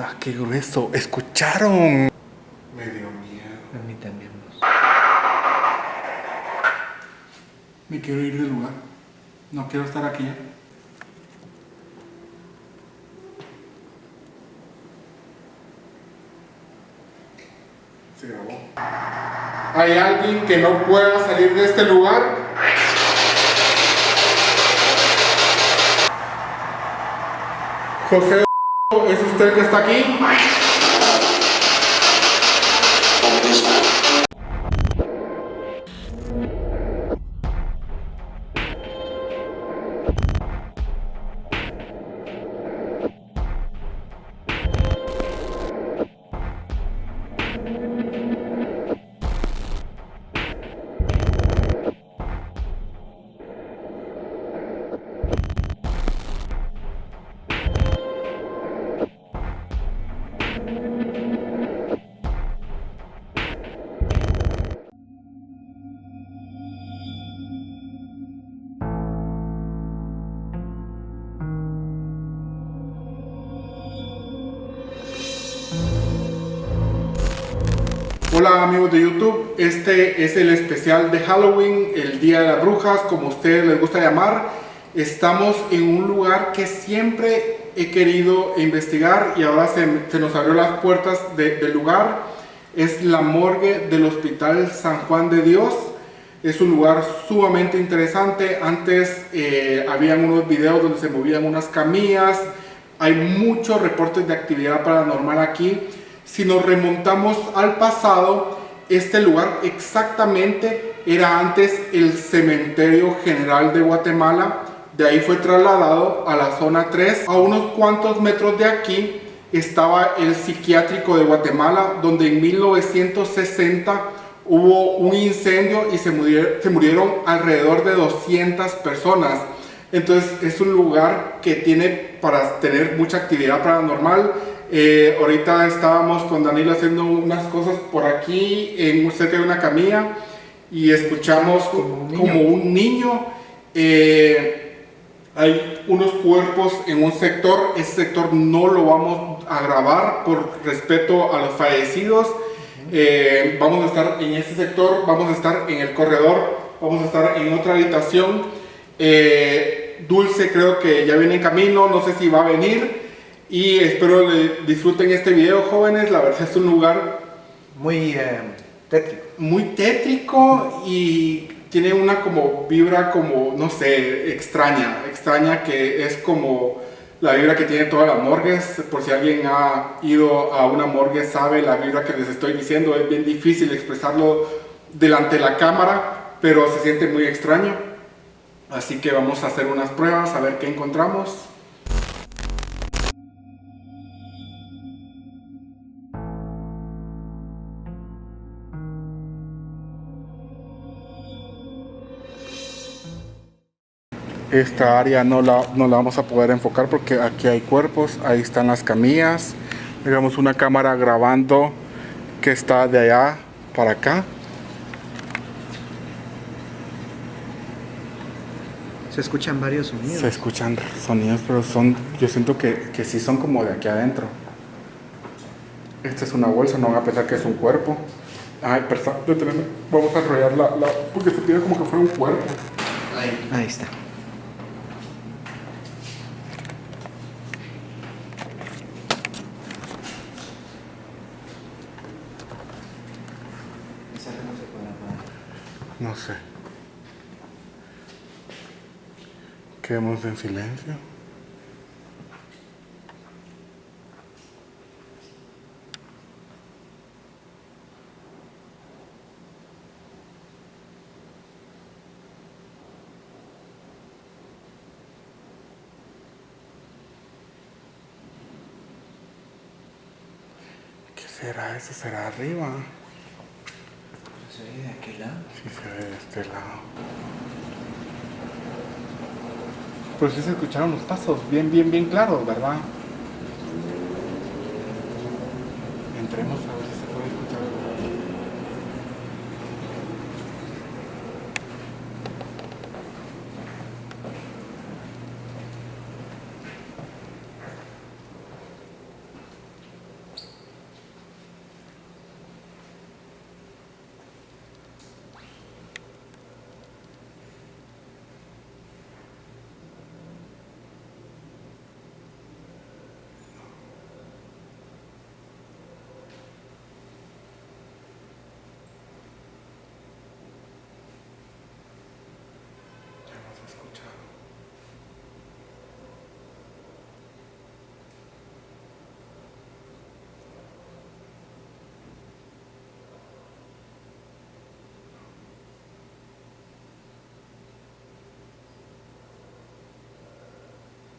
Ah, qué grueso. ¿Escucharon? Me dio miedo. A mí también. Me quiero ir del lugar. No quiero estar aquí. Se grabó. ¿Hay alguien que no pueda salir de este lugar? José, ¿es usted el que está aquí? Hola amigos de YouTube, este es el especial de Halloween, el Día de las Brujas, como a ustedes les gusta llamar. Estamos en un lugar que siempre he querido investigar y ahora se nos abrió las puertas del lugar. Es la morgue del Hospital San Juan de Dios. Es un lugar sumamente interesante. Antes habían unos videos donde se movían unas camillas. Hay muchos reportes de actividad paranormal aquí. Si nos remontamos al pasado, este lugar exactamente era antes el Cementerio General de Guatemala. De ahí fue trasladado a la zona 3. A unos cuantos metros de aquí estaba el Psiquiátrico de Guatemala, donde en 1960 hubo un incendio y se murieron alrededor de 200 personas. Entonces es un lugar que tiene para tener mucha actividad paranormal. Ahorita estábamos con Danilo haciendo unas cosas por aquí, cerca de una camilla, y escuchamos como un niño. Hay unos cuerpos en un sector. Ese sector no lo vamos a grabar por respeto a los fallecidos. Vamos a estar en este sector, vamos a estar en el corredor, vamos a estar en otra habitación. Dulce creo que ya viene en camino, no sé si va a venir. Y espero disfruten este video, jóvenes. La verdad es un lugar muy tétrico. Muy tétrico y tiene una como vibra como, no sé, extraña, que es como la vibra que tiene todas las morgues. Por si alguien ha ido a una morgue sabe la vibra que les estoy diciendo. Es bien difícil expresarlo delante de la cámara, pero se siente muy extraño. Así que vamos a hacer unas pruebas a ver qué encontramos. Esta área no la vamos a poder enfocar porque aquí hay cuerpos, ahí están las camillas. Digamos una cámara grabando que está de allá para acá. Se escuchan varios sonidos. Se escuchan sonidos, pero yo siento que sí son como de aquí adentro. Esta es una bolsa, no van a pensar que es un cuerpo. Ay, perdón, vamos a enrollarla porque se tiene como que fuera un cuerpo. Ahí está. No sé. Quedemos en silencio. ¿Qué será eso? ¿Será arriba? ¿Se ve de aquel lado? Sí, se ve de este lado. Pero sí se escucharon los pasos, bien claros, ¿verdad? Entremos a ver si se puede escuchar.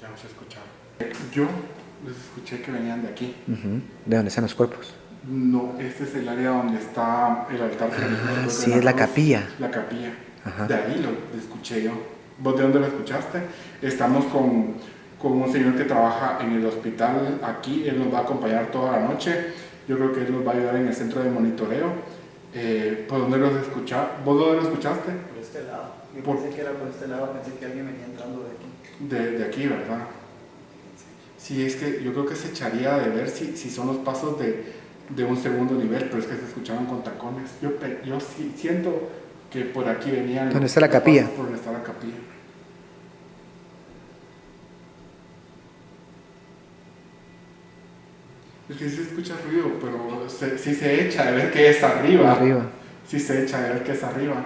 Ya vamos a escuchar. Yo les escuché que venían de aquí. ¿De dónde están los cuerpos? No, este es el área donde está el altar. Sí, es la capilla. La capilla. Ajá. De ahí lo escuché yo. ¿Vos de dónde lo escuchaste? Estamos con un señor que trabaja en el hospital aquí. Él nos va a acompañar toda la noche. Yo creo que él nos va a ayudar en el centro de monitoreo. ¿Por dónde los escuchaste? ¿Vos dónde lo escuchaste? Por este lado. Yo Por- pensé que era por este lado, pensé que alguien venía entrando de aquí. De aquí, ¿verdad? Sí, es que yo creo que se echaría de ver si son los pasos de un segundo nivel, pero es que se escuchaban con tacones. Yo sí siento que por aquí venían. ¿Dónde está la los capilla? pasos por donde está la capilla. Es que sí se escucha ruido, pero sí se echa de ver que es arriba. Arriba. Sí se echa de ver que es arriba.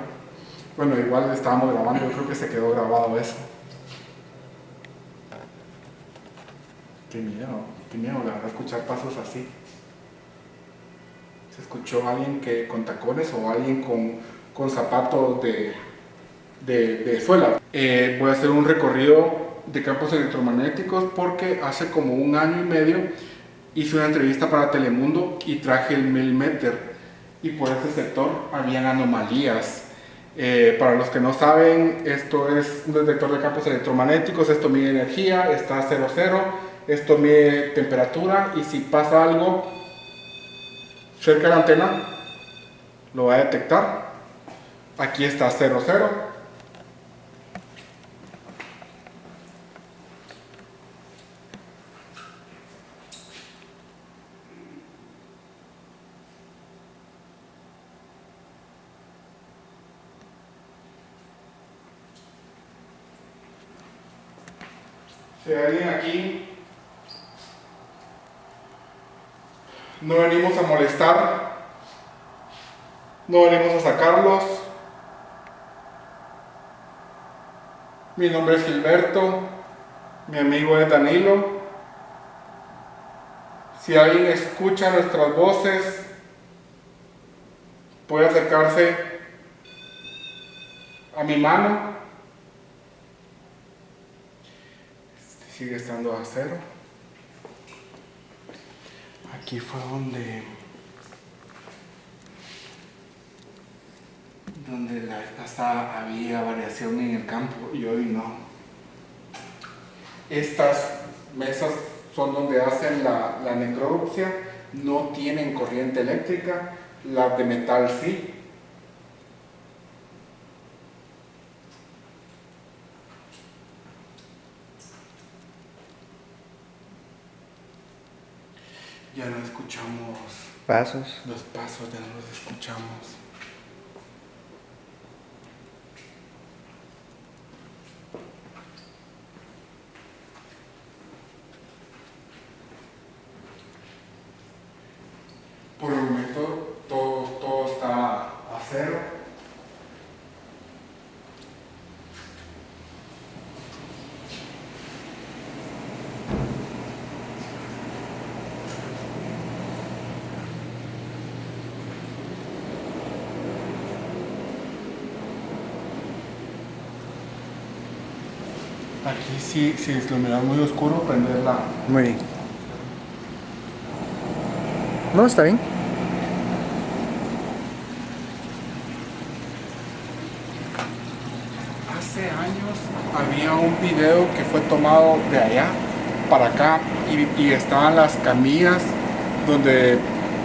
Bueno, igual estábamos grabando, yo creo que se quedó grabado eso. Qué miedo, la verdad, escuchar pasos así. Se escuchó alguien que con tacones o alguien con zapatos de suela. Voy a hacer un recorrido de campos electromagnéticos porque hace como 1 año y medio hice una entrevista para Telemundo y traje el Melmeter y por ese sector habían anomalías. Para los que no saben, esto es un detector de campos electromagnéticos, esto mide energía, está a 0,0, esto mide temperatura y si pasa algo cerca de la antena, lo va a detectar. Aquí está 0,0. Si hay alguien aquí, no venimos a molestar, no venimos a sacarlos. Mi nombre es Gilberto, mi amigo es Danilo. Si alguien escucha nuestras voces, puede acercarse a mi mano. Sigue estando a 0. Aquí fue donde la vez pasada había variación en el campo y hoy no. Estas mesas son donde hacen la necropsia, no tienen corriente eléctrica, las de metal sí. Ya no escuchamos Pasos. los pasos, ya no los escuchamos. Por el momento todo está a 0. Aquí sí, si lo miras muy oscuro, prenderla. Muy bien. No, está bien. Hace años había un video que fue tomado de allá para acá y estaban las camillas donde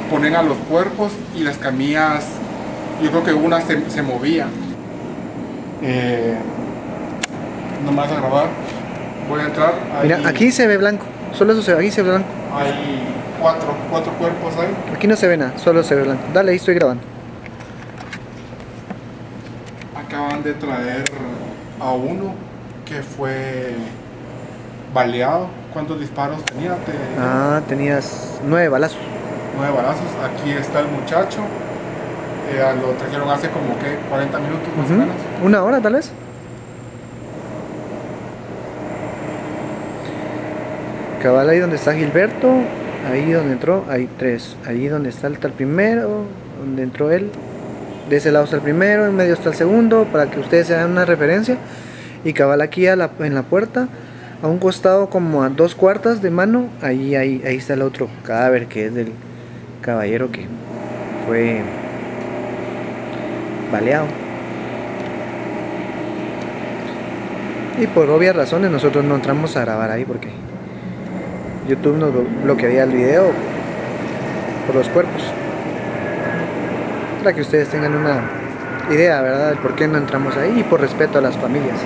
ponen a los cuerpos y las camillas, yo creo que una se movía. No me vas a grabar, voy a entrar. Mira, aquí se ve blanco. Solo eso se ve, aquí se ve blanco. Hay cuatro cuerpos ahí. Aquí no se ve nada, solo se ve blanco. Dale, ahí estoy grabando. Acaban de traer a uno que fue baleado. ¿Cuántos disparos tenía? Tenías 9 balazos. 9 balazos. Aquí está el muchacho. Lo trajeron hace como que 40 minutos más o menos. 1 hora tal vez. Cabal ahí donde está Gilberto, ahí donde entró, hay 3. Ahí donde está el primero, donde entró él. De ese lado está el primero, en medio está el segundo, para que ustedes se den una referencia. Y cabal aquí en la puerta A un costado, como a 2 cuartas de mano, ahí está el otro cadáver, que es del caballero que fue baleado. Y por obvias razones nosotros no entramos a grabar ahí porque YouTube nos bloquearía el video por los cuerpos. Para que ustedes tengan una idea, ¿verdad?, de por qué no entramos ahí, y por respeto a las familias.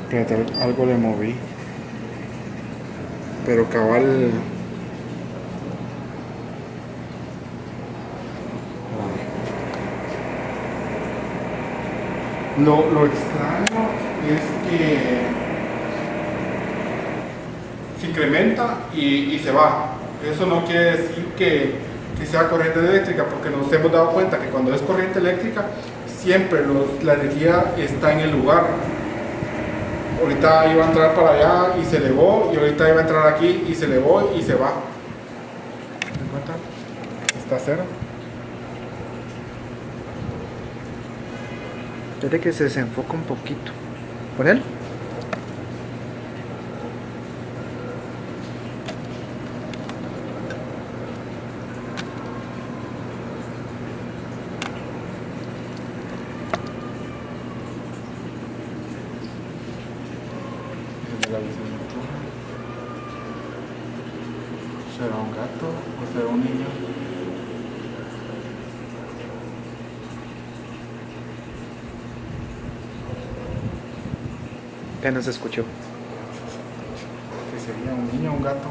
Fíjate, algo le moví. Pero cabal. Lo extraño es que se incrementa y se va. Eso no quiere decir que sea corriente eléctrica, porque nos hemos dado cuenta que cuando es corriente eléctrica siempre la energía está en el lugar. Ahorita iba a entrar para allá y se elevó, y ahorita iba a entrar aquí y se elevó y se va. ¿Te das cuenta? Está cero. Fíjate que se desenfoca un poquito. ¿Por él? ¿Será un gato o será un niño? Ya no se escuchó. ¿Que sería un niño o un gato?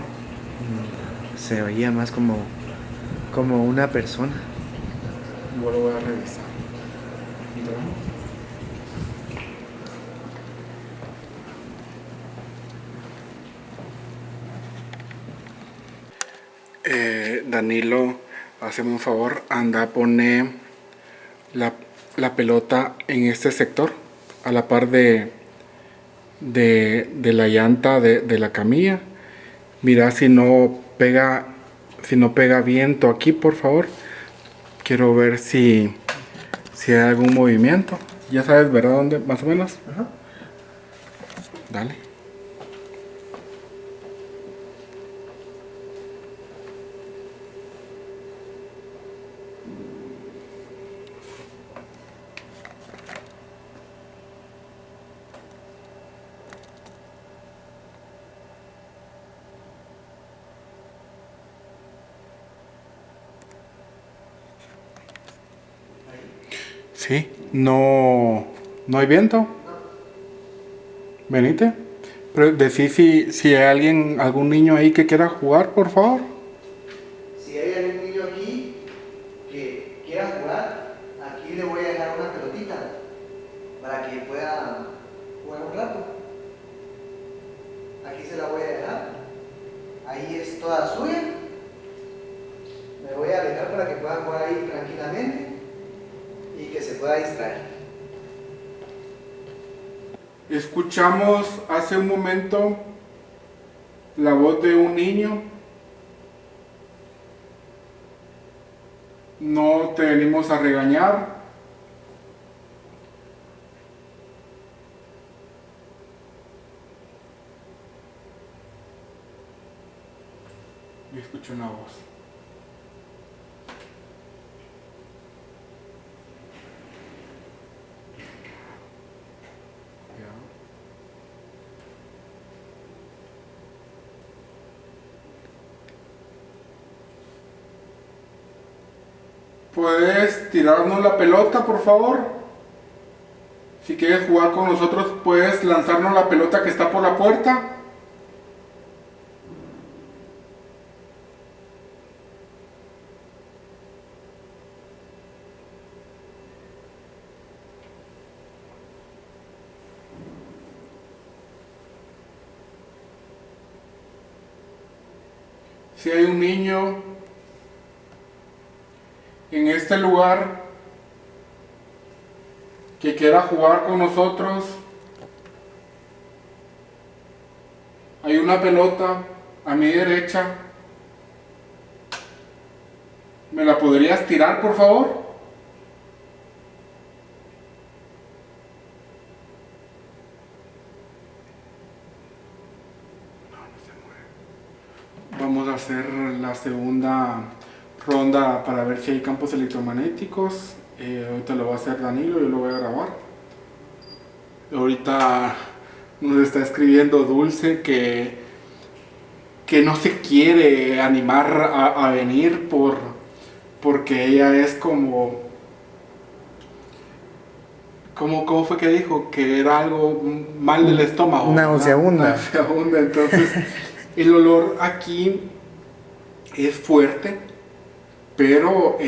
Se oía más como una persona. Yo lo voy a revisar. Danilo, hazme un favor, anda a poner la pelota en este sector, a la par de la llanta de la camilla. Mira si no pega viento aquí, por favor. Quiero ver si hay algún movimiento. Ya sabes, ¿verdad? ¿Dónde? Más o menos. Ajá. Dale. Sí, no hay viento. Venite. Pero decís si hay algún niño ahí que quiera jugar, por favor. Si hay algún niño aquí que quiera jugar, aquí le voy a dejar una pelotita para que pueda jugar un rato. Aquí se la voy a dejar. Ahí es toda suya. Me voy a dejar para que puedan jugar ahí tranquilamente y que se pueda distraer. Escuchamos hace un momento la voz de un niño. No te venimos a regañar. Y escucho una voz. ¿Puedes tirarnos la pelota, por favor? Si quieres jugar con nosotros, ¿puedes lanzarnos la pelota que está por la puerta? Si hay un niño en este lugar que quiera jugar con nosotros, hay una pelota a mi derecha ¿Me la podrías tirar, por favor? Vamos a hacer la segunda ronda para ver si hay campos electromagnéticos. Ahorita lo va a hacer Danilo, yo lo voy a grabar. Ahorita nos está escribiendo Dulce que no se quiere animar a venir porque ella es como... ¿Cómo fue que dijo? Que era algo mal del estómago. Nauseabunda. Nauseabunda. Entonces, el olor aquí es fuerte, pero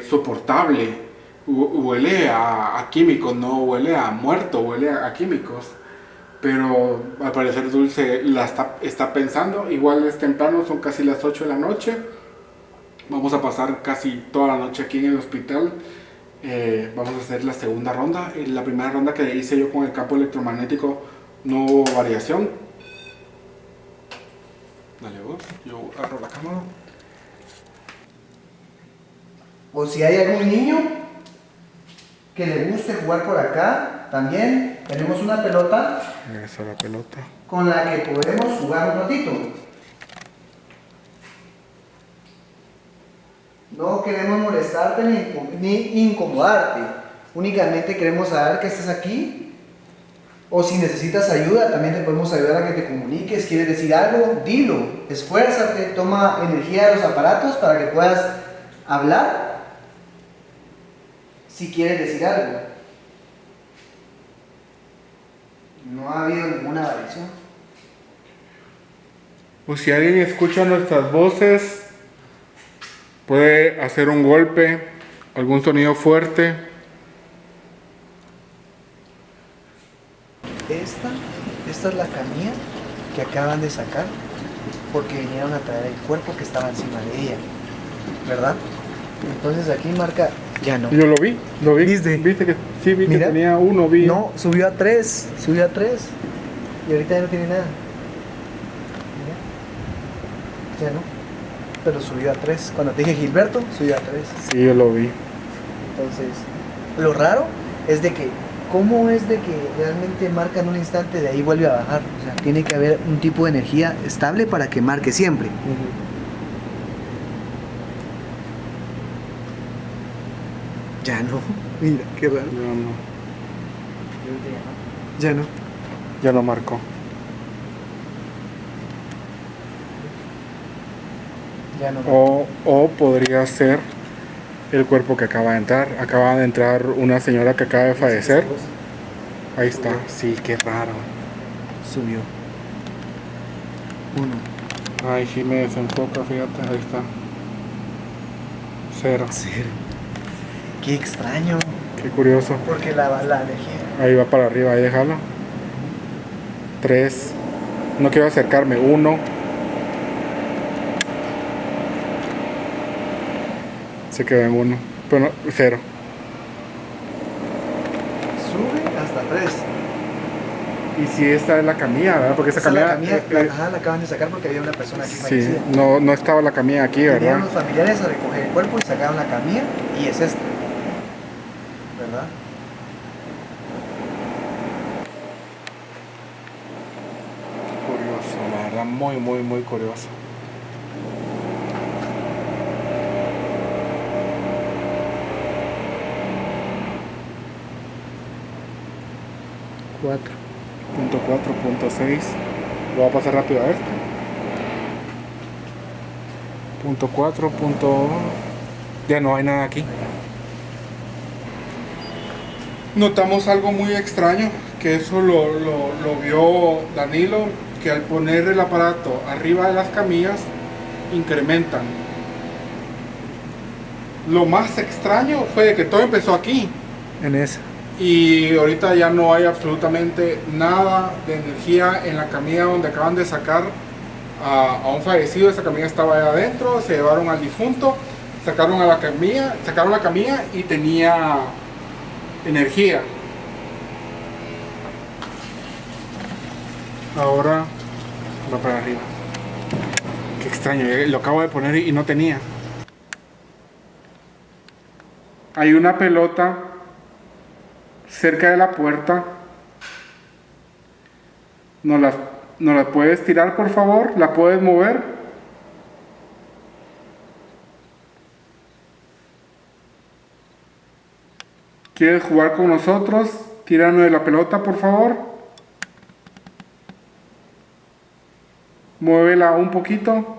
soportable. Huele a químicos, no huele a muerto, huele a químicos. Pero al parecer Dulce está pensando. Igual es temprano, son casi las 8 de la noche. Vamos a pasar casi toda la noche aquí en el hospital. Vamos a hacer la segunda ronda. En la primera ronda que hice yo con el campo electromagnético no hubo variación. Dale vos, yo agarro la cámara. O si hay algún niño que le guste jugar por acá, también tenemos una pelota Esa es la pelota. con la que podemos jugar un ratito. No queremos molestarte ni incomodarte. Únicamente queremos saber que estás aquí. O si necesitas ayuda, también te podemos ayudar a que te comuniques. ¿Quieres decir algo? Dilo. Esfuérzate, toma energía de los aparatos para que puedas hablar. Si quieres decir algo. No ha habido ninguna variación. O si alguien escucha nuestras voces, puede hacer un golpe, algún sonido fuerte. Esta es la camilla que acaban de sacar porque vinieron a traer el cuerpo que estaba encima de ella, ¿verdad? Entonces aquí marca, ya no. Yo lo vi. ¿Viste? ¿Viste que sí vi Mira. que tenía uno? Vi. No, subió a 3 y ahorita ya no tiene nada. Mira. Ya no, pero subió a 3. Cuando te dije Gilberto, subió a 3. Sí, yo lo vi. Entonces, lo raro es de que, ¿cómo es de que realmente marca en un instante de ahí vuelve a bajar? O sea, tiene que haber un tipo de energía estable para que marque siempre. Ya no, mira, qué raro. Ya no. Ya lo marcó. Ya no. O podría ser el cuerpo que acaba de entrar. Acaba de entrar una señora que acaba de fallecer. Ahí está. Sí, qué raro. Subió. 1. Ay, sí me desenfoca, fíjate. Ahí está. 0. 0. Qué extraño. Qué curioso. Porque la energía. Ahí va para arriba, ahí déjalo. 3. No quiero acercarme. 1. Se quedó en 1. Pero no, 0. Sube hasta 3. Y si esta es la camilla, ¿verdad? Porque esa camilla... La acaban de sacar porque había una persona aquí sí, fallecida. no estaba la camilla aquí, Venían ¿verdad? los familiares a recoger el cuerpo y sacaron la camilla y es esta. ¿Verdad? Curioso, la verdad, muy curioso. Punto 4, punto 6. Lo voy a pasar rápido a esto. Punto 4, punto... Ya no hay nada aquí. Notamos algo muy extraño, que eso lo vio Danilo, que al poner el aparato arriba de las camillas, incrementan. Lo más extraño fue de que todo empezó aquí. En esa. Y ahorita ya no hay absolutamente nada de energía en la camilla donde acaban de sacar a un fallecido. Esa camilla estaba ahí adentro, se llevaron al difunto, sacaron la camilla y tenía energía. Ahora va para arriba. Qué extraño, lo acabo de poner y no tenía. hay una pelota cerca de la puerta. ¿Nos la puedes tirar, por favor? ¿La puedes mover? ¿Quieres jugar con nosotros? Tíranos de la pelota, por favor. Muévela un poquito.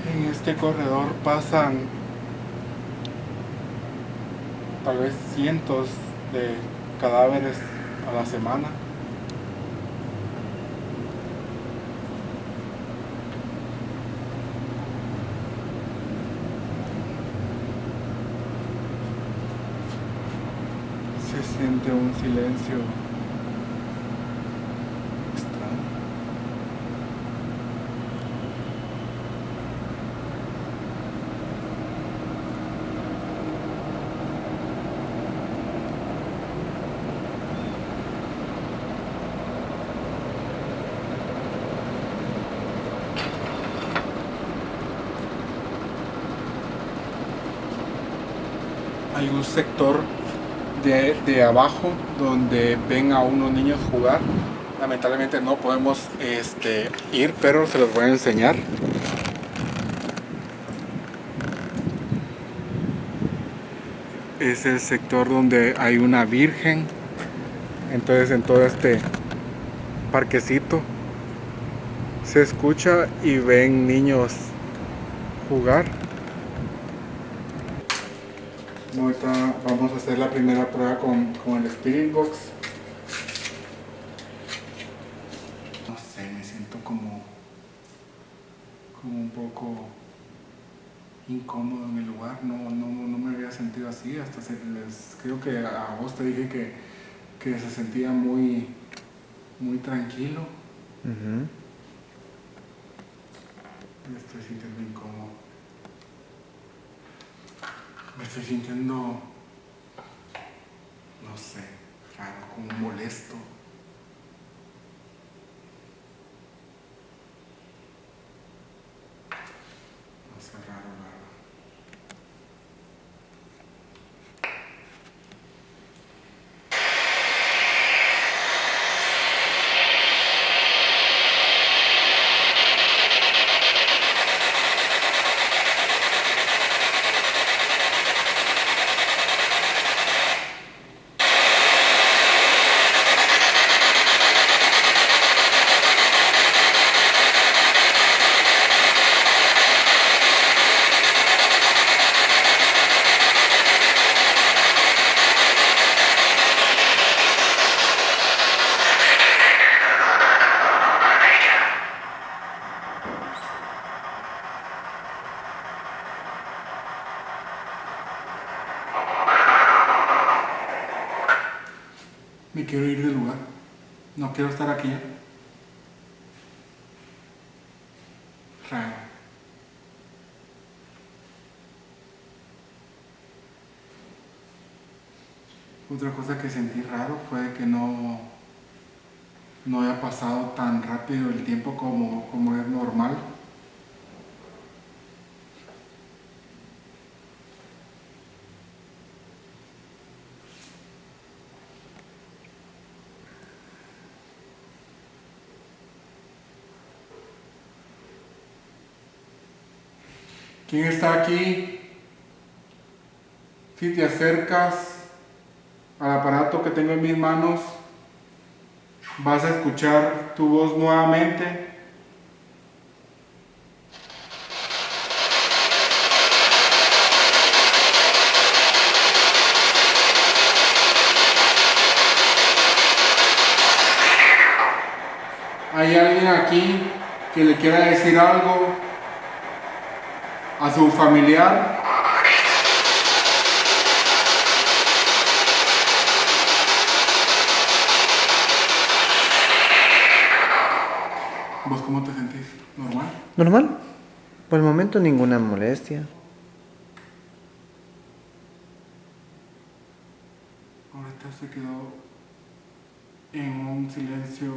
En este corredor pasan tal vez cientos de cadáveres a la semana. Se siente un silencio extraño. Hay un sector de abajo donde ven a unos niños jugar. Lamentablemente no podemos ir, pero se los voy a enseñar. Es el sector donde hay una virgen. Entonces en todo este parquecito se escucha y ven niños jugar. Ahorita vamos a hacer la primera prueba con el Spirit Box. No sé, me siento como un poco incómodo en el lugar. No me había sentido así. Hasta creo que a vos te dije que se sentía muy tranquilo. Ujú. Me estoy sintiendo incómodo. Me estoy sintiendo, no sé, raro, como molesto. No sé, raro, raro. Me quiero ir del lugar. No quiero estar aquí ya. Raro. Otra cosa que sentí raro fue que no haya pasado tan rápido el tiempo como es normal. ¿Quién está aquí? Si te acercas al aparato que tengo en mis manos, vas a escuchar tu voz nuevamente. ¿Hay alguien aquí que le quiera decir algo a su familiar? cómo te sentís? ¿Normal? Normal. Por el momento ninguna molestia. Ahorita se quedó en un silencio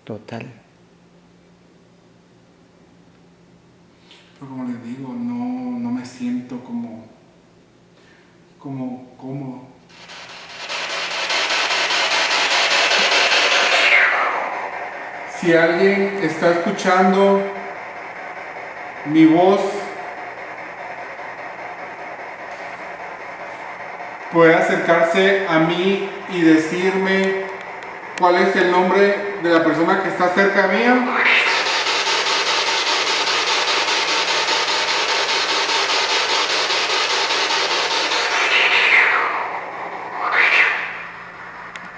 Total. pero como les digo, no me siento como cómodo. Si alguien está escuchando mi voz, puede acercarse a mí y decirme cuál es el nombre de la persona que está cerca mía.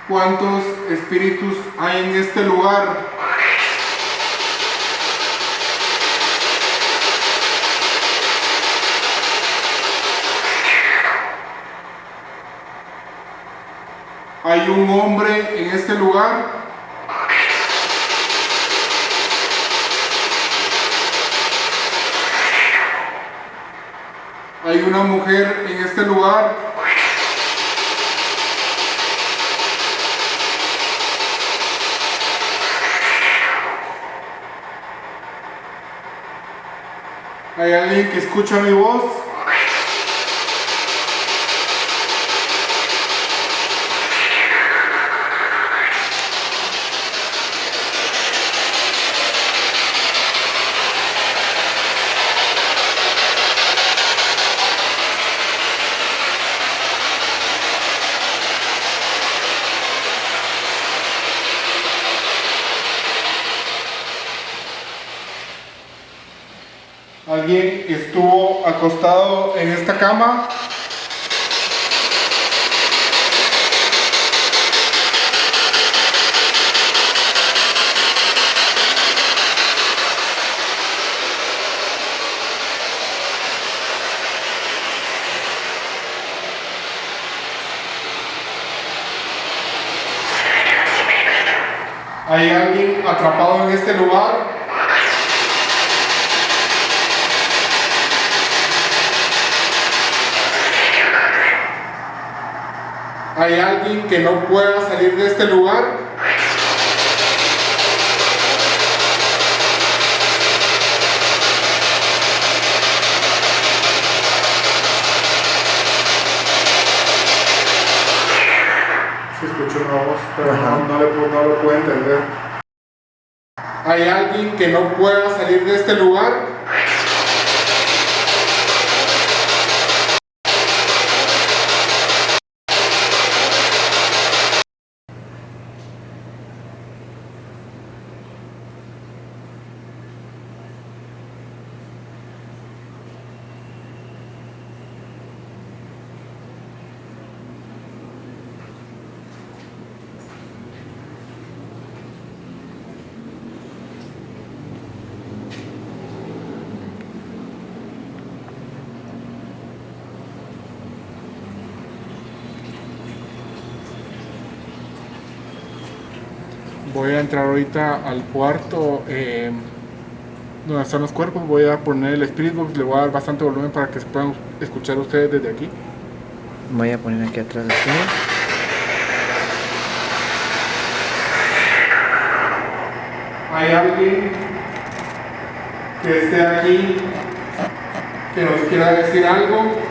¿Cuántos espíritus hay en este lugar? ¿Hay un hombre en este lugar? ¿Hay una mujer en este lugar? ¿Hay alguien que escucha mi voz? ¿Alguien estuvo acostado en esta cama? ¿Hay alguien atrapado en este lugar? ¿Hay alguien que no pueda salir de este lugar? Se escuchó una voz, pero no lo puedo entender. ¿Hay alguien que no pueda salir de este lugar? Voy a entrar ahorita al cuarto donde están los cuerpos. Voy a poner el Spirit Box, le voy a dar bastante volumen para que se puedan escuchar ustedes desde aquí. Voy a poner aquí atrás así. ¿Hay alguien que esté aquí que nos quiera decir algo?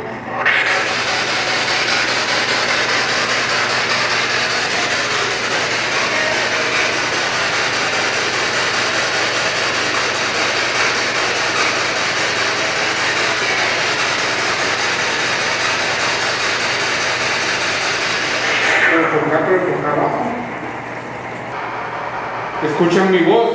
Pero enfocar abajo. ¿Escuchan mi voz?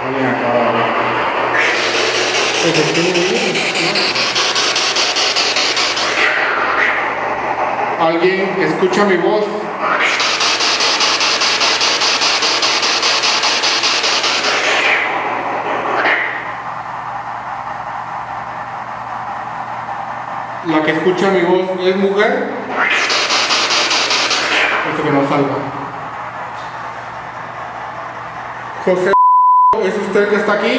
Alguien acaba de hablar. ¿Alguien escucha mi voz? ¿La que escucha mi voz es mujer? va a salvar. José, ¿es usted que está aquí?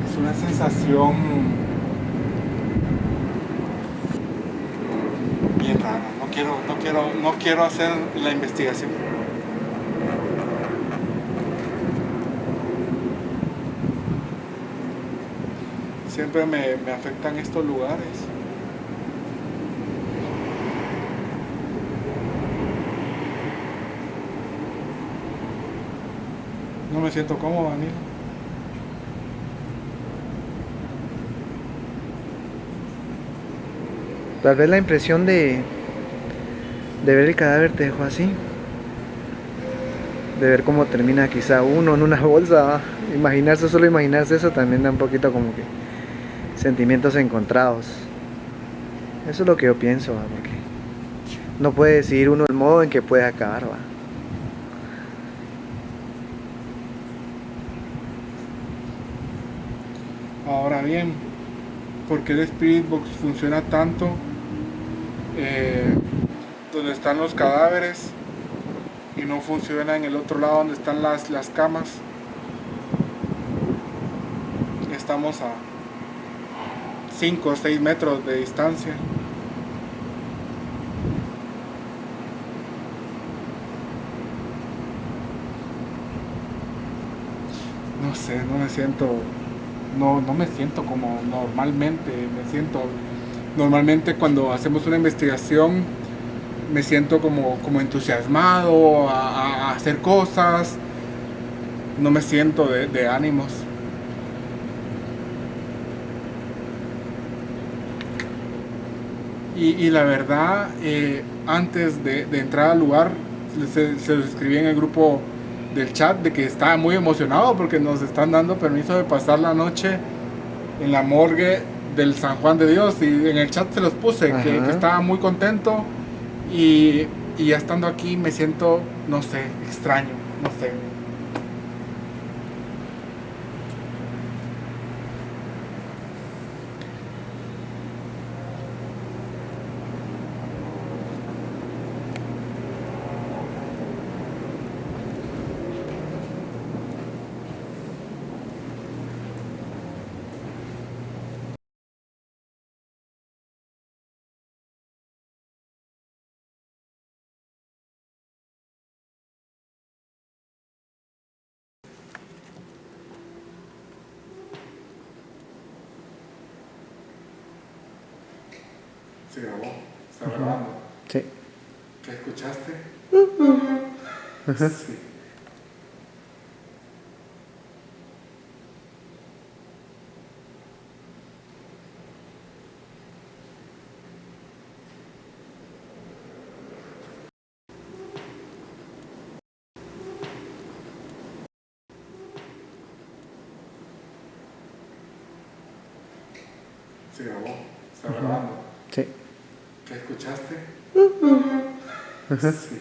Es una sensación bien rara. No quiero hacer la investigación. Siempre me afectan estos lugares. No me siento cómodo, Danilo. Tal vez la impresión de ver el cadáver te dejó así. De ver cómo termina quizá uno en una bolsa, ¿va? Solo imaginarse eso también da un poquito como que sentimientos encontrados. Eso es lo que yo pienso, ¿va? Porque no puede decidir uno el modo en que puede acabar, ¿va? Ahora bien, ¿por qué el Spirit Box funciona tanto donde están los cadáveres y no funciona en el otro lado donde están las camas? Estamos a 5 o 6 metros de distancia. No sé, no me siento como normalmente. Normalmente cuando hacemos una investigación me siento como entusiasmado a hacer cosas. No me siento de ánimos. Y la verdad, antes de entrar al lugar, se lo escribí en el grupo del chat de que estaba muy emocionado porque nos están dando permiso de pasar la noche en la morgue del San Juan de Dios, y en el chat se los puse que estaba muy contento, y ya estando aquí me siento, no sé, extraño, no sé. Se grabó, está grabando. Sí. ¿Qué escuchaste? Sí. Se grabó, está grabando. Sí. ¿Qué escuchaste? Sí.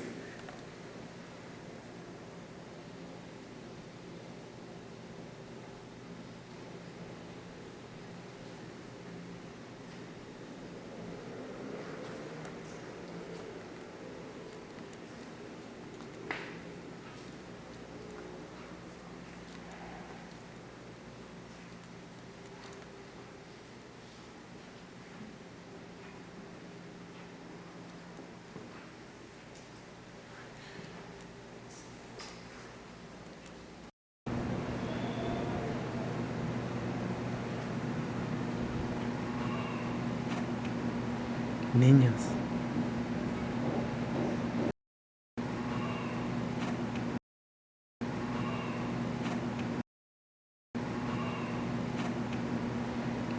Niños.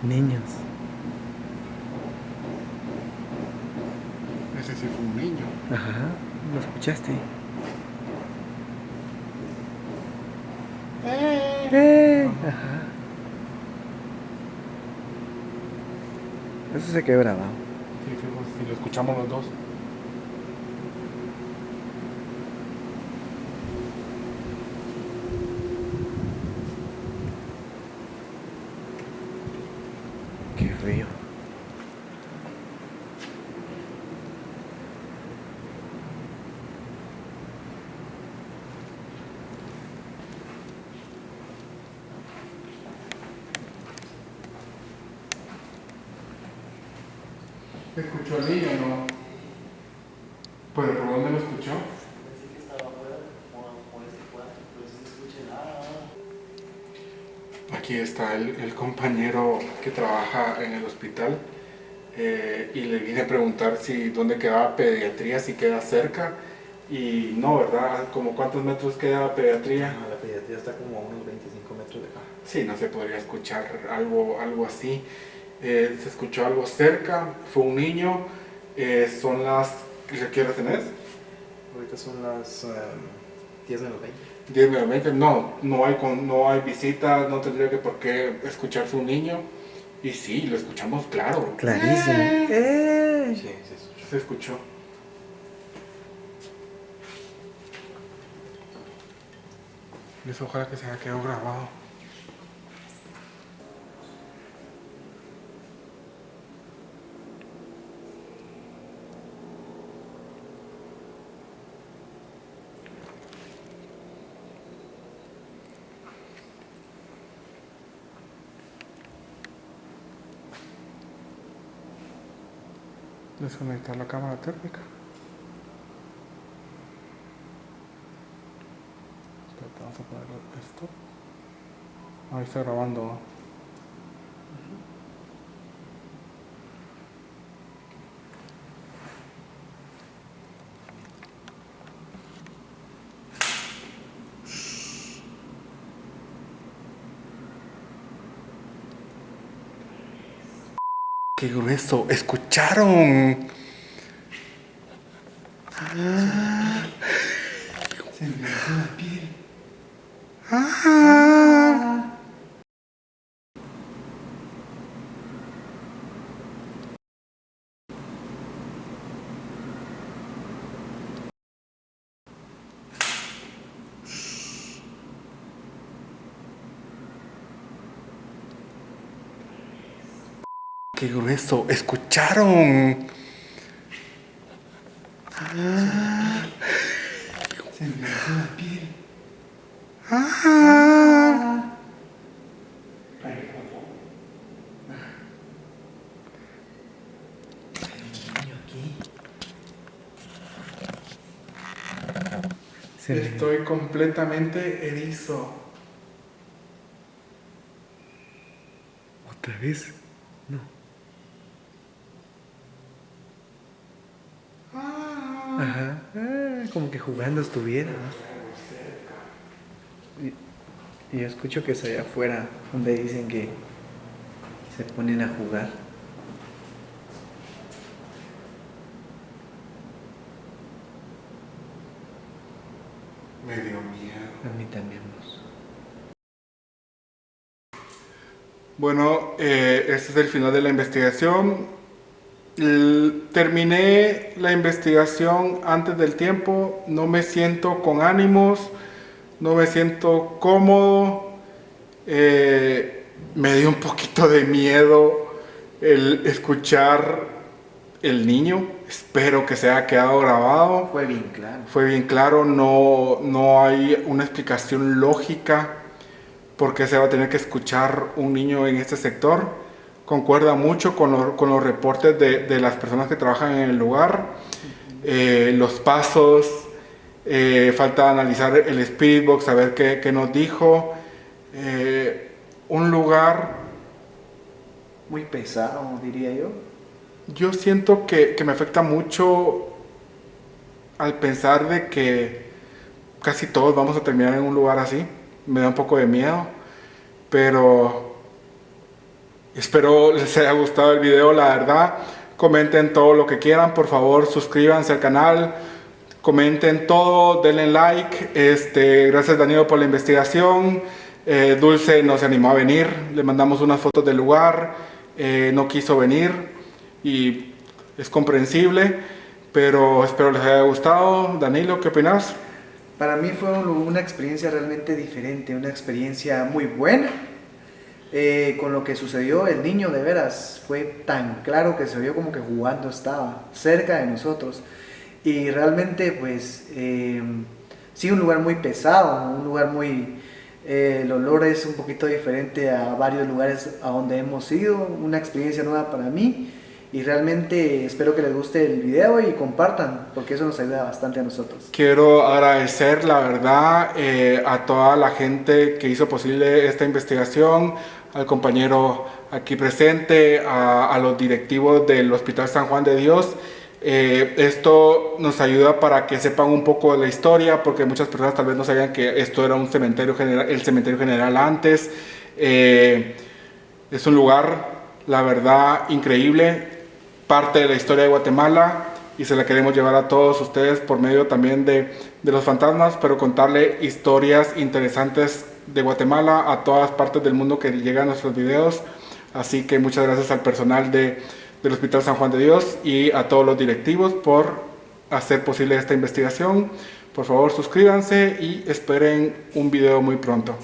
Niños. Ese sí fue un niño. Ajá, ¿lo escuchaste? Ajá. Eso se quedó grabado. Sí, fíjate, si lo escuchamos los dos. Qué frío. ¿Escuchó el niño o no? ¿Pero por dónde lo escuchó? Pensé que estaba afuera, como este cuarto, pero si se escucha nada. Aquí está el compañero que trabaja en el hospital y le vine a preguntar si dónde quedaba pediatría, si queda cerca. Y no, ¿verdad? ¿Como cuántos metros queda pediatría? La pediatría está como a unos 25 metros de acá. Sí, no se podría escuchar algo así. Se escuchó algo cerca, fue un niño. Son las... ¿Qué hora tenés? Ahorita son las 10 menos 20. 10 menos 20. No hay visitas, no tendría que por qué escucharse un niño. Y sí, lo escuchamos claro. Clarísimo. Sí, se escucha. Se escuchó. Eso ojalá que se haya quedado grabado. Desconectar la cámara térmica. Espérate, vamos a poner esto. Ahí está grabando. ¡Qué grueso! ¡Escucharon! Se enderezó la piel. ¡Qué grueso! ¡Escucharon! Se enderezó la piel. Estoy completamente erizo. ¿Otra vez? No. Ajá. Como que jugando estuviera, ¿no? Y yo escucho que es allá afuera donde dicen que se ponen a jugar. Me dio miedo. A mí también, vos. Bueno, este es el final de la investigación. Terminé la investigación antes del tiempo. No me siento con ánimos. No me siento cómodo. Me dio un poquito de miedo el escuchar el niño. Espero que se haya quedado grabado. Fue bien claro. Fue bien claro, no hay una explicación lógica por qué se va a tener que escuchar un niño en este sector. Concuerda mucho con los reportes de las personas que trabajan en el lugar. Los pasos, falta analizar el Spirit Box, a ver qué nos dijo. Un lugar, Muy pesado, diría yo. yo siento que me afecta mucho al pensar de que casi todos vamos a terminar en un lugar así. Me da un poco de miedo, pero Espero les haya gustado el video, la verdad. Comenten todo lo que quieran, por favor, suscríbanse al canal, comenten todo, denle like. Gracias Danilo por la investigación. Dulce no se animó a venir, le mandamos unas fotos del lugar, no quiso venir y es comprensible, pero espero les haya gustado. Danilo, ¿qué opinas? Para mí fue una experiencia realmente diferente, una experiencia muy buena. Con lo que sucedió, el niño de veras fue tan claro que se vio como que jugando, estaba cerca de nosotros. Y realmente pues sí, un lugar muy pesado, un lugar muy... el olor es un poquito diferente a varios lugares a donde hemos ido, una experiencia nueva para mí. Y realmente espero que les guste el video y compartan, porque eso nos ayuda bastante a nosotros. Quiero agradecer, la verdad, a toda la gente que hizo posible esta investigación, al compañero aquí presente, a los directivos del Hospital San Juan de Dios. Esto nos ayuda para que sepan un poco de la historia, porque muchas personas tal vez no sabían que esto era un cementerio general, el cementerio general antes. Es un lugar, la verdad, increíble, parte de la historia de Guatemala, y se la queremos llevar a todos ustedes por medio también de los fantasmas, pero contarle historias interesantes de Guatemala a todas partes del mundo que llegan a nuestros videos. Así que muchas gracias al personal del Hospital San Juan de Dios y a todos los directivos por hacer posible esta investigación. Por favor, suscríbanse y esperen un video muy pronto.